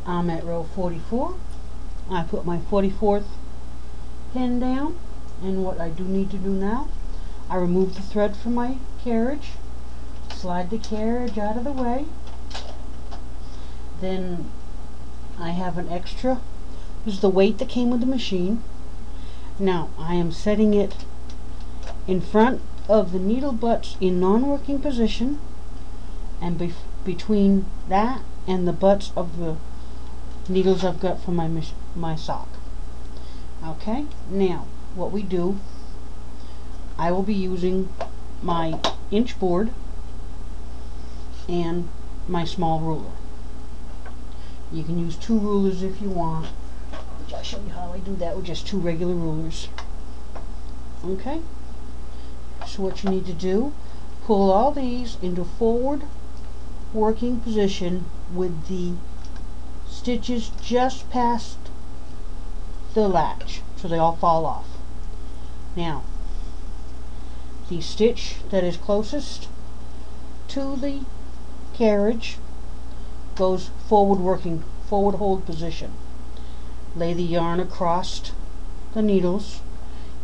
I'm at row 44. I put my 44th pin down, and what I do need to do now, I remove the thread from my carriage, slide the carriage out of the way. Then I have an extra, this is the weight that came with the machine. Now I am setting it in front of the needle butts in non-working position, and between that and the butts of the needles I've got from my sock. Okay, now what we do, I will be using my inch board and my small ruler. You can use 2 rulers if you want, which I'll show you how I do that with just 2 regular rulers. Okay, so what you need to do, pull all these into forward working position with the stitches just past the latch, so they all fall off. Now, the stitch that is closest to the carriage goes forward hold position. Lay the yarn across the needles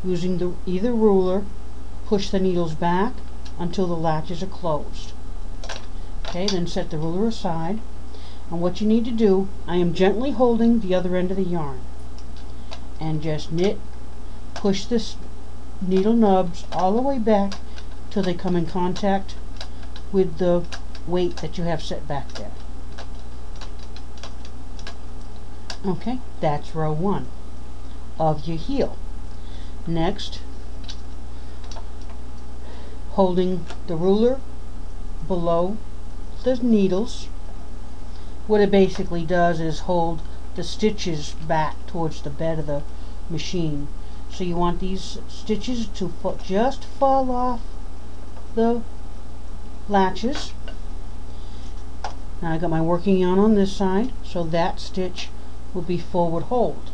using either ruler. Push the needles back until the latches are closed. Okay, then set the ruler aside, and what you need to do, I am gently holding the other end of the yarn and just knit, push this needle nubs all the way back till they come in contact with the weight that you have set back there. Okay, that's row 1 of your heel. Next, holding the ruler below the needles, what it basically does is hold the stitches back towards the bed of the machine. So you want these stitches to just fall off the latches. Now I got my working yarn on this side, so that stitch will be forward hold.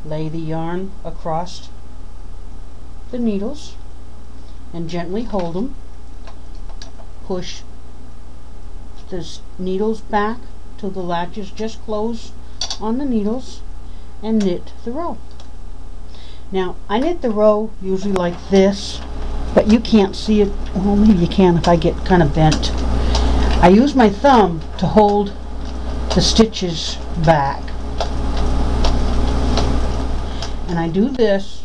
Lay the yarn across the needles and gently hold them. Push the needles back till the latches just close on the needles and knit the row. Now I knit the row usually like this, but you can't see it. Well, maybe you can if I get kind of bent. I use my thumb to hold the stitches back, and I do this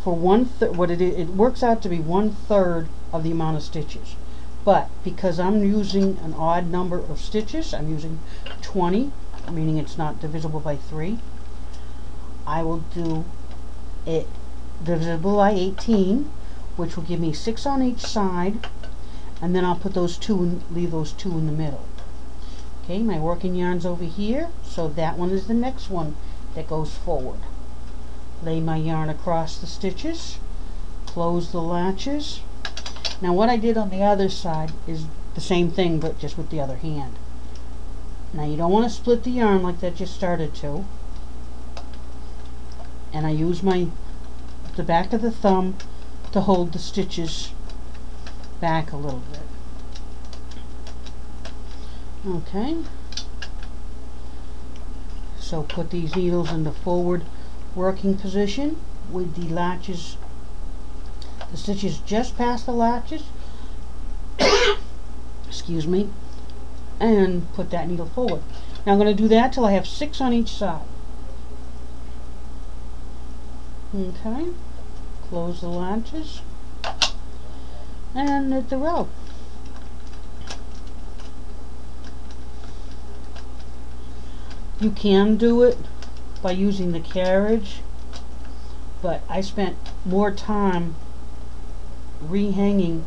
for it works out to be 1/3 of the amount of stitches. But because I'm using an odd number of stitches, I'm using 20, meaning it's not divisible by 3, I will do it divisible by 18, which will give me 6 on each side, and then I'll put those 2 and leave those 2 in the middle. Okay, my working yarn's over here, so that one is the next one that goes forward. Lay my yarn across the stitches, close the latches. Now what I did on the other side is the same thing, but just with the other hand. Now you don't want to split the yarn like that just started to. And I use the back of the thumb to hold the stitches back a little bit. Okay. So put these needles in the forward working position with the latches, the stitches just past the latches, excuse me, and put that needle forward. Now I'm going to do that till I have 6 on each side. Okay, close the latches and knit the row. You can do it by using the carriage, but I spent more time rehanging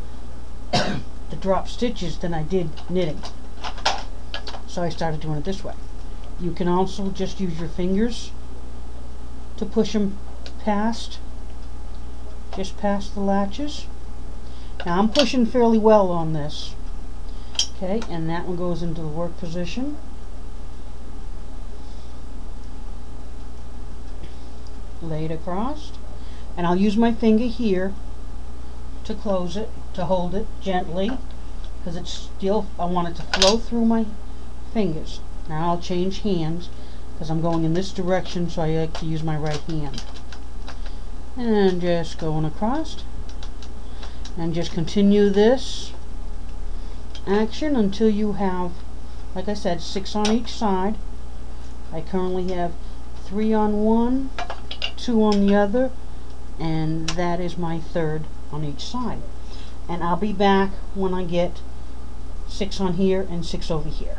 the drop stitches than I did knitting, so I started doing it this way. You can also just use your fingers to push them just past the latches. Now I'm pushing fairly well on this. Okay, and that one goes into the work position. Lay it across, and I'll use my finger here to close it, to hold it gently, because it's still, I want it to flow through my fingers. Now I'll change hands because I'm going in this direction, so I like to use my right hand. And just going across. And just continue this action until you have, like I said, 6 on each side. I currently have 3 on one, 2 on the other, and that is my 3rd on each side. And I'll be back when I get 6 on here and 6 over here.